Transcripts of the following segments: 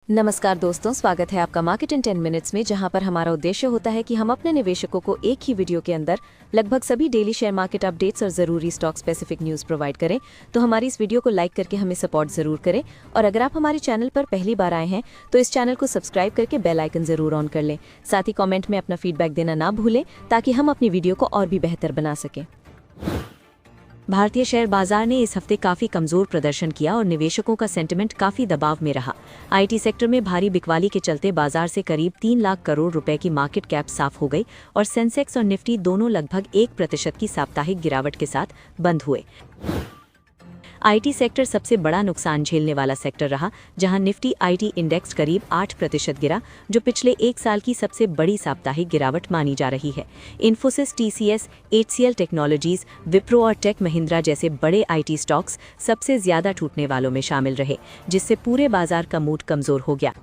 नमस्कार दोस्तों, स्वागत है आपका मार्केट इन 10 मिनट्स में, जहां पर हमारा उद्देश्य होता है कि हम अपने निवेशकों को एक ही वीडियो के अंदर लगभग सभी डेली शेयर मार्केट अपडेट्स और ज़रूरी स्टॉक स्पेसिफिक न्यूज़ प्रोवाइड करें। तो हमारी इस वीडियो को लाइक करके हमें सपोर्ट ज़रूर करें, और अगर आप हमारे चैनल पर पहली बार आए हैं तो इस चैनल को सब्सक्राइब करके बेल आइकन ज़रूर ऑन कर लें। साथ ही कॉमेंट में अपना फीडबैक देना ना भूलें, ताकि हम अपनी वीडियो को और भी बेहतर बना सकें। भारतीय शेयर बाजार ने इस हफ्ते काफी कमजोर प्रदर्शन किया और निवेशकों का सेंटिमेंट काफी दबाव में रहा। आईटी सेक्टर में भारी बिकवाली के चलते बाजार से करीब 3 लाख करोड़ रुपए की मार्केट कैप साफ हो गई और सेंसेक्स और निफ्टी दोनों लगभग 1% की साप्ताहिक गिरावट के साथ बंद हुए। आईटी सेक्टर सबसे बड़ा नुकसान झेलने वाला सेक्टर रहा, जहां निफ्टी आईटी इंडेक्स करीब 8% गिरा, जो पिछले एक साल की सबसे बड़ी साप्ताहिक गिरावट मानी जा रही है। Infosys, TCS, HCL technologies, Wipro और टेक महिंद्रा जैसे बड़े आईटी स्टॉक्स सबसे ज्यादा टूटने वालों में शामिल रहे, जिससे पूरे बाजार का मूड कमजोर हो गया।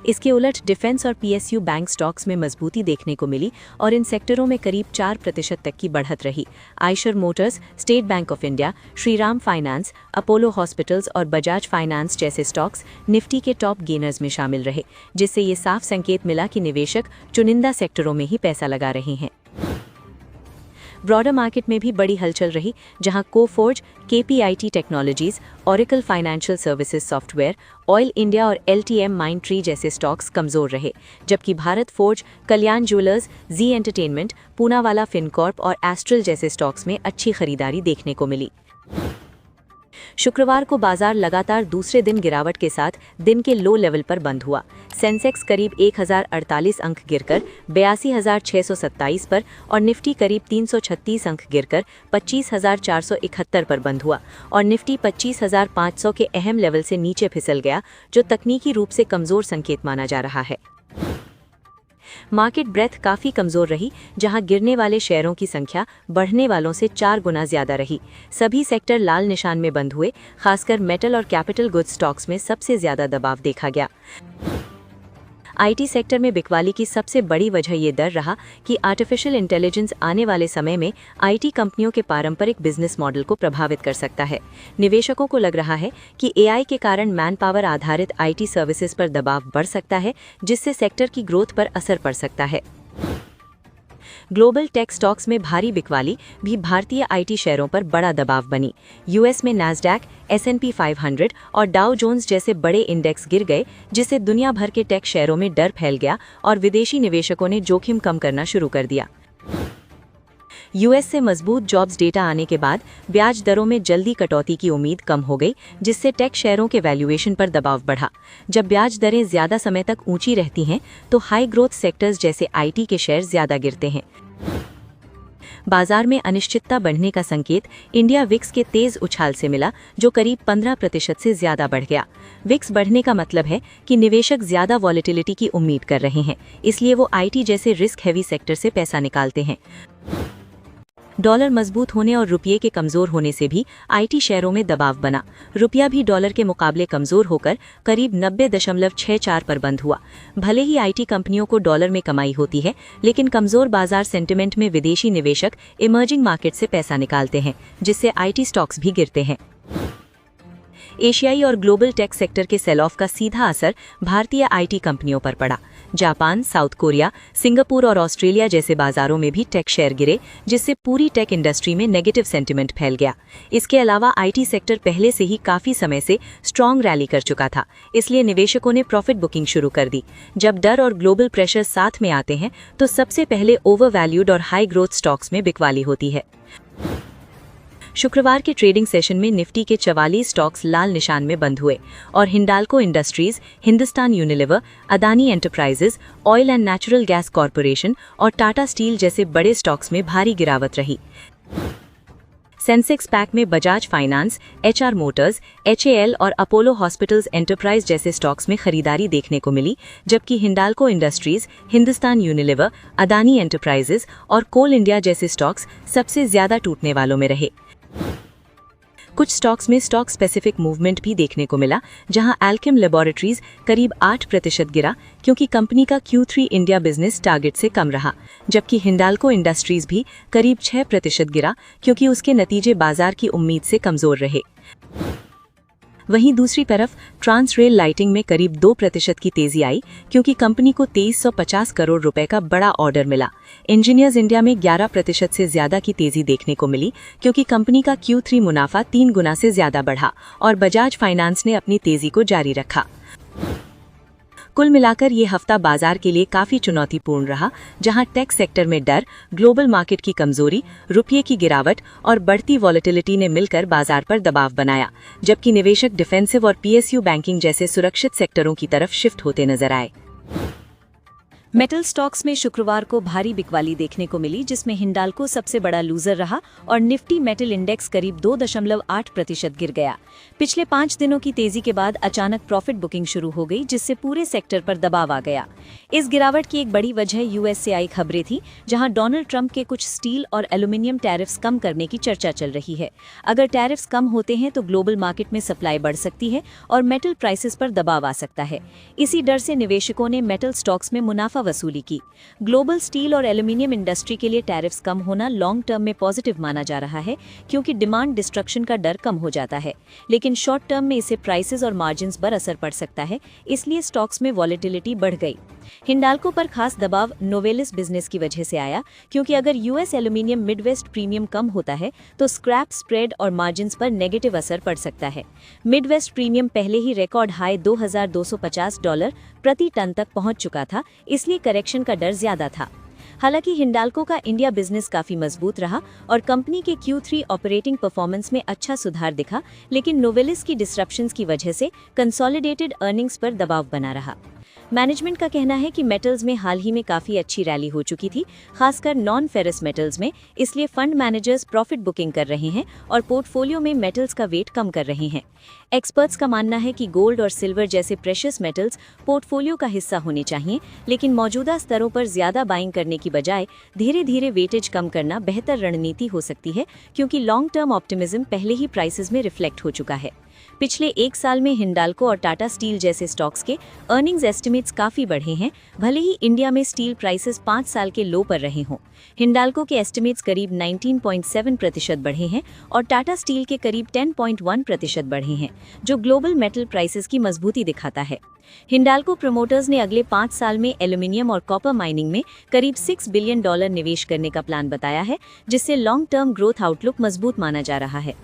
इसके उलट डिफेंस और पीएसयू बैंक स्टॉक्स में मजबूती देखने को मिली और इन सेक्टरों में करीब 4% तक की बढ़त रही। Eicher Motors, state bank of India, Shriram finance, Apollo hospitals और बजाज फाइनेंस जैसे स्टॉक्स निफ्टी के टॉप गेनर्स में शामिल रहे, जिससे ये साफ संकेत मिला कि निवेशक चुनिंदा सेक्टरों में ही पैसा लगा रहे हैं। ब्रॉडर मार्केट में भी बड़ी हलचल रही, जहां Coforge, KPIT technologies, Oracle financial services software, oil India और एलटीएम माइंडट्री जैसे स्टॉक्स कमजोर रहे, जबकि भारत फोर्ज, कल्याण ज्वेलर्स, जी एंटरटेनमेंट, पूनावाला फिनकॉर्प और एस्ट्रल जैसे स्टॉक्स में अच्छी खरीदारी देखने को मिली। शुक्रवार को बाजार लगातार दूसरे दिन गिरावट के साथ दिन के लो लेवल पर बंद हुआ। सेंसेक्स करीब 1048 अंक गिरकर 82,627 पर और निफ्टी करीब 336 अंक गिरकर 25,471 पर बंद हुआ और निफ्टी 25,500 के अहम लेवल से नीचे फिसल गया, जो तकनीकी रूप से कमजोर संकेत माना जा रहा है। मार्केट ब्रेथ काफी कमजोर रही, जहां गिरने वाले शेयरों की संख्या बढ़ने वालों से 4 गुना ज्यादा रही। सभी सेक्टर लाल निशान में बंद हुए, खासकर मेटल और कैपिटल गुड्स स्टॉक्स में सबसे ज्यादा दबाव देखा गया। आईटी सेक्टर में बिकवाली की सबसे बड़ी वजह ये डर रहा कि आर्टिफिशियल इंटेलिजेंस आने वाले समय में आईटी कंपनियों के पारंपरिक बिजनेस मॉडल को प्रभावित कर सकता है। निवेशकों को लग रहा है कि एआई के कारण मैन पावर आधारित आईटी सर्विसेज पर दबाव बढ़ सकता है, जिससे सेक्टर की ग्रोथ पर असर पड़ सकता है। ग्लोबल टेक स्टॉक्स में भारी बिकवाली भी भारतीय आईटी शेयरों पर बड़ा दबाव बनी। यूएस में नैस्डैक, एसएनपी 500 और डाउ जोन्स जैसे बड़े इंडेक्स गिर गए, जिससे दुनिया भर के टेक शेयरों में डर फैल गया और विदेशी निवेशकों ने जोखिम कम करना शुरू कर दिया। यूएस से मजबूत जॉब्स डेटा आने के बाद ब्याज दरों में जल्दी कटौती की उम्मीद कम हो गई, जिससे टेक शेयरों के वैल्यूएशन पर दबाव बढ़ा। जब ब्याज दरें ज्यादा समय तक ऊंची रहती हैं, तो हाई ग्रोथ सेक्टर्स जैसे आईटी के शेयर ज्यादा गिरते हैं। बाजार में अनिश्चितता बढ़ने का संकेत इंडिया विक्स के तेज उछाल से मिला, जो करीब 15% से ज्यादा बढ़ गया। विक्स बढ़ने का मतलब है कि निवेशक ज्यादा वॉलेटिलिटी की उम्मीद कर रहे हैं, इसलिए वो आईटी जैसे रिस्क हैवी सेक्टर से पैसा निकालते हैं। डॉलर मजबूत होने और रुपये के कमजोर होने से भी आईटी शेयरों में दबाव बना। रुपया भी डॉलर के मुकाबले कमजोर होकर करीब 90.64 पर बंद हुआ। भले ही आईटी कंपनियों को डॉलर में कमाई होती है, लेकिन कमजोर बाजार सेंटिमेंट में विदेशी निवेशक इमर्जिंग मार्केट से पैसा निकालते हैं, जिससे आईटी स्टॉक्स भी गिरते हैं। एशियाई और ग्लोबल टेक सेक्टर के सेल ऑफ का सीधा असर भारतीय आईटी कंपनियों पर पड़ा। जापान, साउथ कोरिया, सिंगापुर और ऑस्ट्रेलिया जैसे बाजारों में भी टेक शेयर गिरे, जिससे पूरी टेक इंडस्ट्री में नेगेटिव सेंटिमेंट फैल गया। इसके अलावा आईटी सेक्टर पहले से ही काफी समय से स्ट्रॉन्ग रैली कर चुका था, इसलिए निवेशकों ने प्रॉफिट बुकिंग शुरू कर दी। जब डर और ग्लोबल प्रेशर साथ में आते हैं, तो सबसे पहले ओवर वैल्यूड और हाई ग्रोथ स्टॉक्स में बिकवाली होती है। शुक्रवार के ट्रेडिंग सेशन में निफ्टी के 44 स्टॉक्स लाल निशान में बंद हुए और Hindalco industries, Hindustan Unilever, Adani enterprises, oil and natural gas corporation और टाटा स्टील जैसे बड़े स्टॉक्स में भारी गिरावट रही। सेंसेक्स पैक में Bajaj finance, HR Motors, HAL और अपोलो हॉस्पिटल्स एंटरप्राइज जैसे स्टॉक्स में खरीदारी देखने को मिली, जबकि Hindalco industries, Hindustan Unilever, Adani enterprises और कोल इंडिया जैसे स्टॉक्स सबसे ज्यादा टूटने वालों में रहे। कुछ स्टॉक्स में स्टॉक स्पेसिफिक मूवमेंट भी देखने को मिला, जहां एल्केम लैबोरेटरीज करीब 8% गिरा, क्योंकि कंपनी का Q3 इंडिया बिजनेस टारगेट से कम रहा, जबकि हिंडाल्को इंडस्ट्रीज भी करीब 6% गिरा, क्योंकि उसके नतीजे बाजार की उम्मीद से कमजोर रहे। वहीं दूसरी तरफ ट्रांस रेल लाइटिंग में करीब 2% की तेजी आई क्योंकि कंपनी को 2350 करोड़ रुपए का बड़ा ऑर्डर मिला। इंजीनियर्स इंडिया में 11% से ज्यादा की तेजी देखने को मिली क्योंकि कंपनी का Q3 मुनाफा 3 गुना से ज्यादा बढ़ा और बजाज फाइनेंस ने अपनी तेजी को जारी रखा। कुल मिलाकर ये हफ्ता बाजार के लिए काफी चुनौतीपूर्ण रहा, जहां टेक सेक्टर में डर, ग्लोबल मार्केट की कमजोरी, रुपये की गिरावट और बढ़ती वॉलेटिलिटी ने मिलकर बाजार पर दबाव बनाया, जबकि निवेशक डिफेंसिव और PSU बैंकिंग जैसे सुरक्षित सेक्टरों की तरफ शिफ्ट होते नजर आए। मेटल स्टॉक्स में शुक्रवार को भारी बिकवाली देखने को मिली, जिसमें हिंडाल्को सबसे बड़ा लूजर रहा और निफ्टी मेटल इंडेक्स करीब 2.8% गिर गया। पिछले 5 दिनों की तेजी के बाद अचानक प्रॉफिट बुकिंग शुरू हो गई, जिससे पूरे सेक्टर पर दबाव आ गया। इस गिरावट की एक बड़ी वजह US से आई खबरें थी, जहां डोनाल्ड ट्रंप के कुछ स्टील और एल्यूमिनियम टैरिफ्स कम करने की चर्चा चल रही है। अगर टैरिफ्स कम होते हैं तो ग्लोबल मार्केट में सप्लाई बढ़ सकती है और मेटल प्राइसेस पर दबाव आ सकता है। इसी डर से निवेशकों ने मेटल स्टॉक्स में मुनाफा वसूली की। ग्लोबल स्टील और एल्यूमिनियम इंडस्ट्री के लिए टैरिफ्स कम होना लॉन्ग टर्म में पॉजिटिव माना जा रहा है, क्योंकि डिमांड डिस्ट्रक्शन का डर कम हो जाता है, लेकिन शॉर्ट टर्म में इससे प्राइसेस और मार्जिन्स पर असर पड़ सकता है, इसलिए स्टॉक्स में वॉलेटिलिटी बढ़ गई। हिंडाल्को पर खास दबाव नोवेलिस बिजनेस की वजह से आया, क्योंकि अगर US एल्यूमिनियम मिडवेस्ट प्रीमियम कम होता है तो स्क्रैप स्प्रेड और मार्जिन्स पर नेगेटिव असर पड़ सकता है। मिडवेस्ट प्रीमियम पहले ही रिकॉर्ड हाई $2250 प्रति टन तक पहुंच चुका था, इसलिए करेक्शन का डर ज्यादा था। हालांकि हिंडाल्को का इंडिया बिजनेस काफी मजबूत रहा और कंपनी के Q3 ऑपरेटिंग परफॉर्मेंस में अच्छा सुधार दिखा, लेकिन नोवेलिस की डिसरप्शंस की वजह से कंसोलिडेटेड अर्निंग्स पर दबाव बना रहा। मैनेजमेंट का कहना है कि मेटल्स में हाल ही में काफी अच्छी रैली हो चुकी थी, खासकर नॉन फेरस मेटल्स में, इसलिए फंड मैनेजर्स प्रॉफिट बुकिंग कर रहे हैं और पोर्टफोलियो में मेटल्स का वेट कम कर रहे हैं। एक्सपर्ट्स का मानना है कि गोल्ड और सिल्वर जैसे प्रेशियस मेटल्स पोर्टफोलियो का हिस्सा होने चाहिए, लेकिन मौजूदा स्तरों पर ज्यादा बाइंग करने की बजाय धीरे धीरे वेटेज कम करना बेहतर रणनीति हो सकती है, क्योंकि लॉन्ग टर्म ऑप्टिमिज्म पहले ही प्राइसेस में रिफ्लेक्ट हो चुका है। पिछले 1 साल में हिंडाल्को और टाटा स्टील जैसे स्टॉक्स के अर्निंग्स एस्टिमेट्स काफी बढ़े हैं, भले ही इंडिया में स्टील प्राइसेस 5 साल के लो पर रहे हों। हिंडाल्को के एस्टिमेट्स करीब 19.7% बढ़े हैं और टाटा स्टील के करीब 10.1% बढ़े हैं, जो ग्लोबल मेटल प्राइसेस की मजबूती दिखाता है। हिंडाल्को प्रमोटर्स ने अगले 5 साल में एल्यूमिनियम और कॉपर माइनिंग में करीब $6 बिलियन निवेश करने का प्लान बताया है, जिससे लॉन्ग टर्म ग्रोथ आउटलुक मजबूत माना जा रहा है।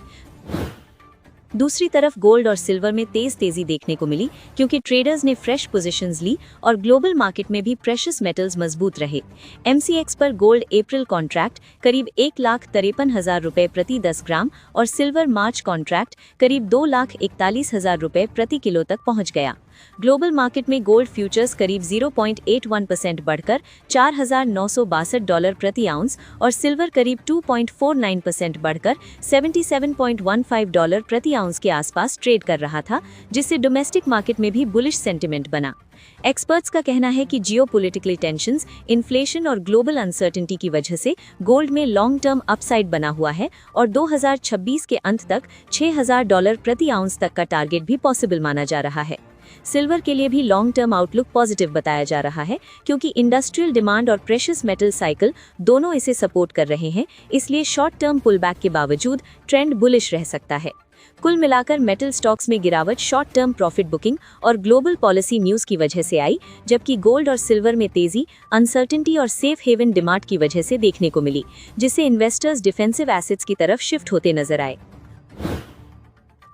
दूसरी तरफ गोल्ड और सिल्वर में तेजी देखने को मिली, क्योंकि ट्रेडर्स ने फ्रेश पोजीशंस ली और ग्लोबल मार्केट में भी प्रेशियस मेटल्स मजबूत रहे। MCX पर गोल्ड अप्रैल कॉन्ट्रैक्ट करीब 1,53,000 रुपए प्रति 10 ग्राम और सिल्वर मार्च कॉन्ट्रैक्ट करीब 2,41,000 रुपए प्रति किलो तक पहुंच गया। ग्लोबल मार्केट में गोल्ड फ्यूचर्स करीब 0.81% बढ़कर $4,962 प्रति आउंस और सिल्वर करीब 2.49% बढ़कर $77.15 प्रति आउंस के आसपास ट्रेड कर रहा था, जिससे डोमेस्टिक मार्केट में भी बुलिश सेंटिमेंट बना। एक्सपर्ट्स का कहना है कि जियोपॉलिटिकल टेंशंस, इन्फ्लेशन और ग्लोबल अनसर्टेनिटी की वजह से गोल्ड में लॉन्ग टर्म अपसाइड बना हुआ है और 2026 के अंत तक $6,000 प्रति आउंस तक का टारगेट भी पॉसिबल माना जा रहा है। सिल्वर के लिए भी लॉन्ग टर्म आउटलुक पॉजिटिव बताया जा रहा है, क्योंकि इंडस्ट्रियल डिमांड और प्रेशियस मेटल साइकिल दोनों इसे सपोर्ट कर रहे हैं, इसलिए शॉर्ट टर्म पुलबैक के बावजूद ट्रेंड बुलिश रह सकता है। कुल मिलाकर मेटल स्टॉक्स में गिरावट शॉर्ट टर्म प्रॉफिट बुकिंग और ग्लोबल पॉलिसी न्यूज़ की वजह से आई, जबकि गोल्ड और सिल्वर में तेजी अनसर्टेनिटी और सेफ हेवन डिमांड की वजह से देखने को मिली, जिससे इन्वेस्टर्स डिफेंसिव एसेट्स की तरफ शिफ्ट होते नजर आए।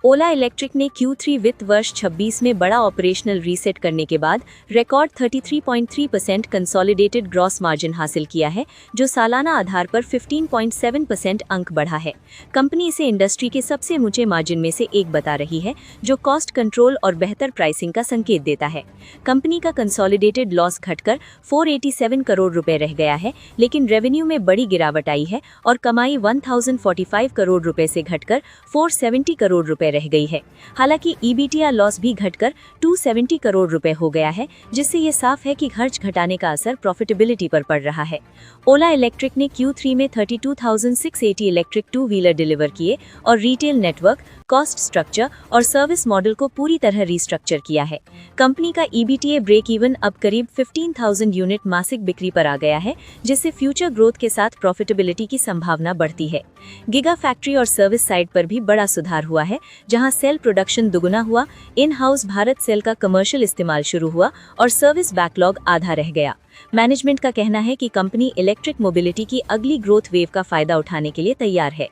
ओला इलेक्ट्रिक ने Q3 वित्त वर्ष 26 में बड़ा ऑपरेशनल रीसेट करने के बाद रिकॉर्ड 33.3% कंसोलिडेटेड ग्रॉस मार्जिन हासिल किया है, जो सालाना आधार पर 15.7% अंक बढ़ा है। कंपनी इसे इंडस्ट्री के सबसे ऊंचे मार्जिन में से एक बता रही है, जो कॉस्ट कंट्रोल और बेहतर प्राइसिंग का संकेत देता है। कंपनी का कंसोलिडेटेड लॉस घटकर 487 करोड़ रुपए रह गया है, लेकिन रेवेन्यू में बड़ी गिरावट आई है और कमाई 1045 करोड़ रुपए से घटकर 470 करोड़ रुपए रह गई है। हालांकि EBITDA लॉस भी घटकर 270 करोड़ रुपए हो गया है, जिससे ये साफ है कि खर्च घटाने का असर प्रॉफिटेबिलिटी पर पड़ रहा है। ओला इलेक्ट्रिक ने Q3 में 32,680 इलेक्ट्रिक 2-व्हीलर डिलीवर किए और रिटेल नेटवर्क, कॉस्ट स्ट्रक्चर और सर्विस मॉडल को पूरी तरह रीस्ट्रक्चर किया है। कंपनी का EBITDA ब्रेक इवन अब करीब 15,000 यूनिट मासिक बिक्री पर आ गया है, जिससे फ्यूचर ग्रोथ के साथ प्रॉफिटेबिलिटी की संभावना बढ़ती है। गिगा फैक्ट्री और सर्विस साइड पर भी बड़ा सुधार हुआ है, जहां सेल प्रोडक्शन दुगुना हुआ, इन हाउस भारत सेल का कमर्शियल इस्तेमाल शुरू हुआ और सर्विस बैकलॉग आधा रह गया। मैनेजमेंट का कहना है कि कंपनी इलेक्ट्रिक मोबिलिटी की अगली ग्रोथ वेव का फायदा उठाने के लिए तैयार है।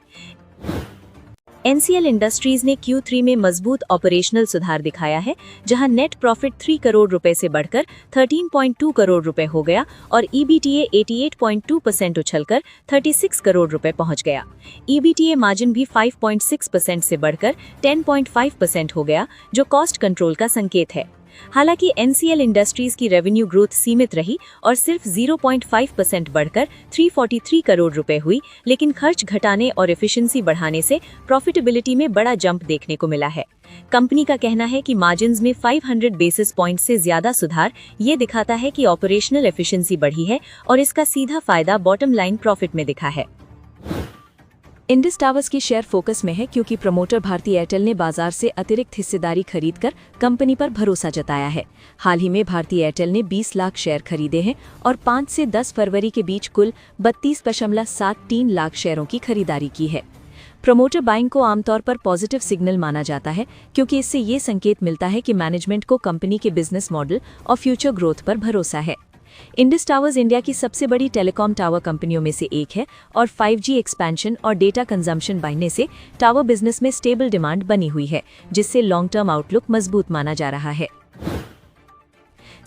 NCL इंडस्ट्रीज ने Q3 में मजबूत ऑपरेशनल सुधार दिखाया है, जहां नेट प्रॉफिट 3 करोड़ रुपए से बढ़कर 13.2 करोड़ रुपए हो गया और EBITDA 88.2% उछलकर 36 करोड़ रुपए पहुंच गया। EBITDA मार्जिन भी 5.6% से बढ़कर 10.5% हो गया, जो कॉस्ट कंट्रोल का संकेत है। हालांकि NCL इंडस्ट्रीज की रेवेन्यू ग्रोथ सीमित रही और सिर्फ 0.5% बढ़कर 343 करोड़ रुपए हुई, लेकिन खर्च घटाने और एफिशिएंसी बढ़ाने से प्रॉफिटेबिलिटी में बड़ा जंप देखने को मिला है। कंपनी का कहना है कि मार्जिन्स में 500 बेसिस पॉइंट से ज्यादा सुधार ये दिखाता है कि ऑपरेशनल एफिशिएंसी बढ़ी है और इसका सीधा फायदा बॉटम लाइन प्रॉफिट में दिखा है। इंडस टावर्स की शेयर फोकस में है क्योंकि प्रमोटर भारती एयरटेल ने बाजार से अतिरिक्त हिस्सेदारी खरीदकर कंपनी पर भरोसा जताया है। हाल ही में भारती एयरटेल ने 20 लाख शेयर खरीदे हैं और 5 से 10 फरवरी के बीच कुल 32.73 लाख शेयरों की खरीदारी की है। प्रमोटर बाइंग को आमतौर पर पॉजिटिव सिग्नल माना जाता है क्योंकि इससे ये संकेत मिलता है कि मैनेजमेंट को कंपनी के बिजनेस मॉडल और फ्यूचर ग्रोथ पर भरोसा है। इंडस टावर्स इंडिया की सबसे बड़ी टेलीकॉम टावर कंपनियों में से एक है और 5G एक्सपेंशन और डेटा कंजम्पशन बढ़ने से टावर बिजनेस में स्टेबल डिमांड बनी हुई है, जिससे लॉन्ग टर्म आउटलुक मजबूत माना जा रहा है।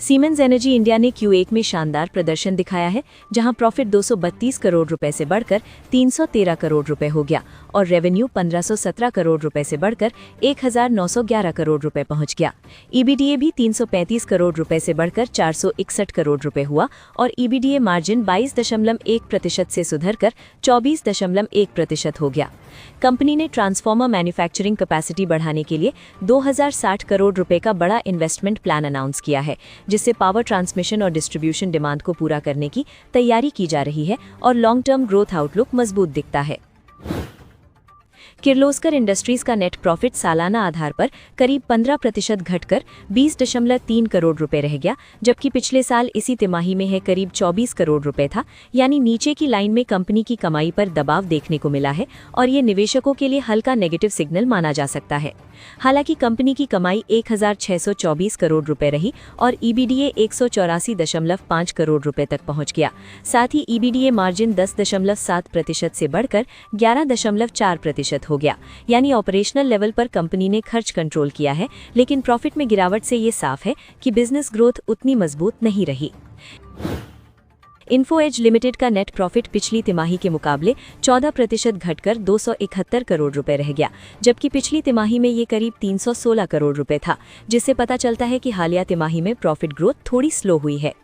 सीमेंस एनर्जी इंडिया ने Q1 में शानदार प्रदर्शन दिखाया है, जहां प्रॉफिट 232 करोड़ रुपए से बढ़कर 313 करोड़ रुपए हो गया और रेवेन्यू 1517 करोड़ रुपए से बढ़कर 1911 करोड़ रुपए पहुंच गया। EBITDA भी 335 करोड़ रुपए से बढ़कर 461 करोड़ रुपए हुआ और EBITDA मार्जिन 22.1% से सुधरकर 24.1% हो गया। कंपनी ने ट्रांसफार्मर मैन्युफैक्चरिंग कैपेसिटी बढ़ाने के लिए 2060 करोड़ रुपए का बड़ा इन्वेस्टमेंट प्लान अनाउंस किया है, जिससे पावर ट्रांसमिशन और डिस्ट्रीब्यूशन डिमांड को पूरा करने की तैयारी की जा रही है और लॉन्ग टर्म ग्रोथ आउटलुक मजबूत दिखता है। किर्लोस्कर इंडस्ट्रीज का नेट प्रॉफिट सालाना आधार पर करीब 15% घटकर 20.3 करोड़ रुपए रह गया, जबकि पिछले साल इसी तिमाही में है करीब 24 करोड़ रुपए था। यानी नीचे की लाइन में कंपनी की कमाई पर दबाव देखने को मिला है और ये निवेशकों के लिए हल्का नेगेटिव सिग्नल माना जा सकता है। हालांकि कंपनी की कमाई 1624 करोड़ रुपए रही और EBITDA 184.5 करोड़ रुपए तक पहुंच गया। साथ ही EBITDA मार्जिन 10.7% से बढ़कर 11.4% हो गया। यानी ऑपरेशनल लेवल पर कंपनी ने खर्च कंट्रोल किया है, लेकिन प्रॉफिट में गिरावट से ये साफ है कि बिजनेस ग्रोथ उतनी मजबूत नहीं रही। इन्फो एज लिमिटेड का नेट प्रॉफिट पिछली तिमाही के मुकाबले 14% घटकर 271 करोड़ रुपए रह गया, जबकि पिछली तिमाही में ये करीब 316 करोड़ रुपए था, जिससे पता चलता है कि हालिया तिमाही में प्रॉफिट ग्रोथ थोड़ी स्लो हुई है।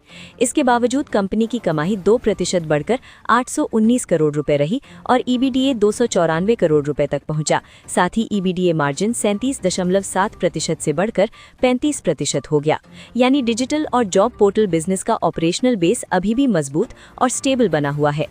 इसके बावजूद कंपनी की कमाई 2% बढ़कर 819 करोड़ रुपए रही और EBITDA 294 करोड़ रुपए तक पहुंचा। साथ ही EBITDA मार्जिन 37.7% से बढ़कर 35% हो गया। यानी डिजिटल और जॉब पोर्टल बिजनेस का ऑपरेशनल बेस अभी भी मजबूत और स्टेबल बना हुआ है।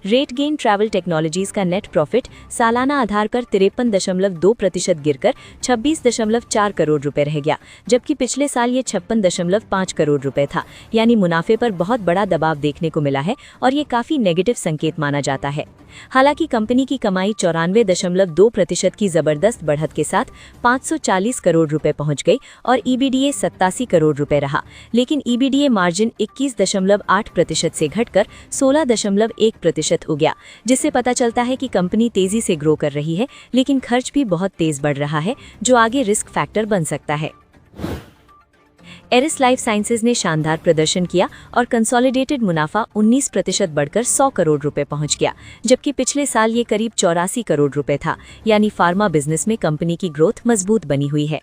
रेट गेन ट्रैवल टेक्नोलॉजीज का नेट प्रॉफिट सालाना आधार पर 53.2% गिरकर 26.4 करोड़ रुपए रह गया, जबकि पिछले साल ये 56.5 करोड़ रुपए था। यानी मुनाफे पर बहुत बड़ा दबाव देखने को मिला है और ये काफी नेगेटिव संकेत माना जाता है। हालांकि कंपनी की कमाई 94.2% की जबरदस्त बढ़त के साथ 540 करोड़ रुपए पहुंच गई और EBITDA 87 करोड़ रुपए रहा, लेकिन EBITDA मार्जिन 21.8% से घटकर 16.1% हो गया, जिससे पता चलता है कि कंपनी तेजी से ग्रो कर रही है, लेकिन खर्च भी बहुत तेज बढ़ रहा है, जो आगे रिस्क फैक्टर बन सकता है। एरिस लाइफ साइंसेज ने शानदार प्रदर्शन किया और कंसोलिडेटेड मुनाफा 19% बढ़कर 100 करोड़ रुपए पहुंच गया, जबकि पिछले साल ये करीब 84 करोड़ रुपए था। यानी फार्मा बिजनेस में कंपनी की ग्रोथ मजबूत बनी हुई है।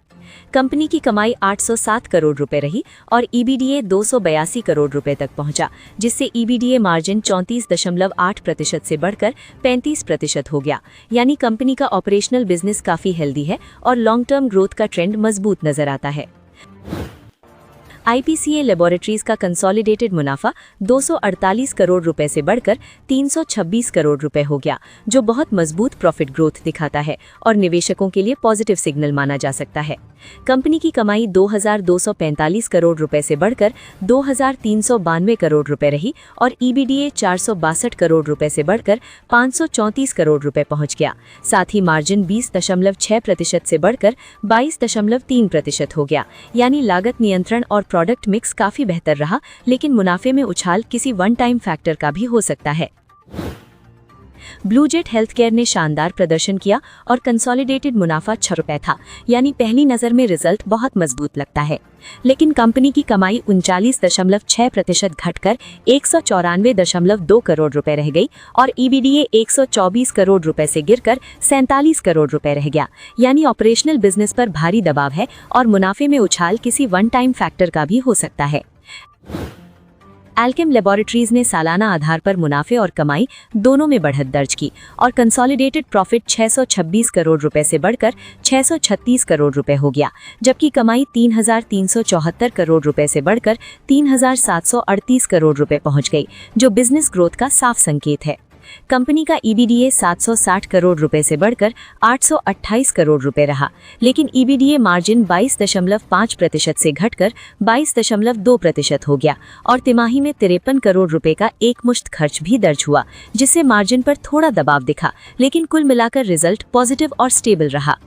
कंपनी की कमाई 807 करोड़ रुपए रही और EBITDA 282 करोड़ रुपए तक पहुंचा, जिससे EBITDA मार्जिन 34.8% से बढ़कर 35% हो गया। यानी कंपनी का ऑपरेशनल बिजनेस काफी हेल्दी है और लॉन्ग टर्म ग्रोथ का ट्रेंड मजबूत नजर आता है। IPCA लेबोरेटरीज का कंसोलिडेटेड मुनाफा 248 करोड़ रुपए से बढ़कर 326 करोड़ रुपए हो गया, जो बहुत मजबूत प्रॉफिट ग्रोथ दिखाता है और निवेशकों के लिए पॉजिटिव सिग्नल माना जा सकता है। कंपनी की कमाई 2245 करोड़ रुपए से बढ़कर 2392 करोड़ रुपए रही और EBITDA 462 करोड़ रुपए से बढ़कर 534 करोड़ रुपए पहुंच गया। साथ ही मार्जिन 20.6% से बढ़कर 22.3% हो गया, यानी लागत नियंत्रण और प्रोडक्ट मिक्स काफी बेहतर रहा, लेकिन मुनाफे में उछाल किसी वन टाइम फैक्टर का भी हो सकता है। ब्लूजेट हेल्थकेयर ने शानदार प्रदर्शन किया और कंसोलिडेटेड मुनाफा 6 रुपए था, यानी पहली नजर में रिजल्ट बहुत मजबूत लगता है। लेकिन कंपनी की कमाई 39.6% घटकर 194.2 करोड़ रुपए रह गई और EBITDA 124 करोड़ रुपए से गिरकर 47 करोड़ रुपए रह गया, यानी ऑपरेशनल बिजनेस पर भारी दबाव है और मुनाफे में उछाल किसी वन टाइम फैक्टर का भी हो सकता है। अल्केम लेबोरेटरीज ने सालाना आधार पर मुनाफे और कमाई दोनों में बढ़त दर्ज की और कंसोलिडेटेड प्रॉफिट 626 करोड़ रुपए से बढ़कर 636 करोड़ रुपए हो गया, जबकि कमाई 3374 करोड़ रुपए से बढ़कर 3738 करोड़ रुपए पहुंच गई, जो बिजनेस ग्रोथ का साफ संकेत है। कंपनी का EBITDA 760 करोड़ रुपए से बढ़कर 828 करोड़ रुपए रहा, लेकिन EBITDA मार्जिन 22.5% से घटकर 22.2% हो गया और तिमाही में 53 करोड़ रुपए का एकमुश्त खर्च भी दर्ज हुआ, जिससे मार्जिन पर थोड़ा दबाव दिखा, लेकिन कुल मिलाकर रिजल्ट पॉजिटिव और स्टेबल रहा।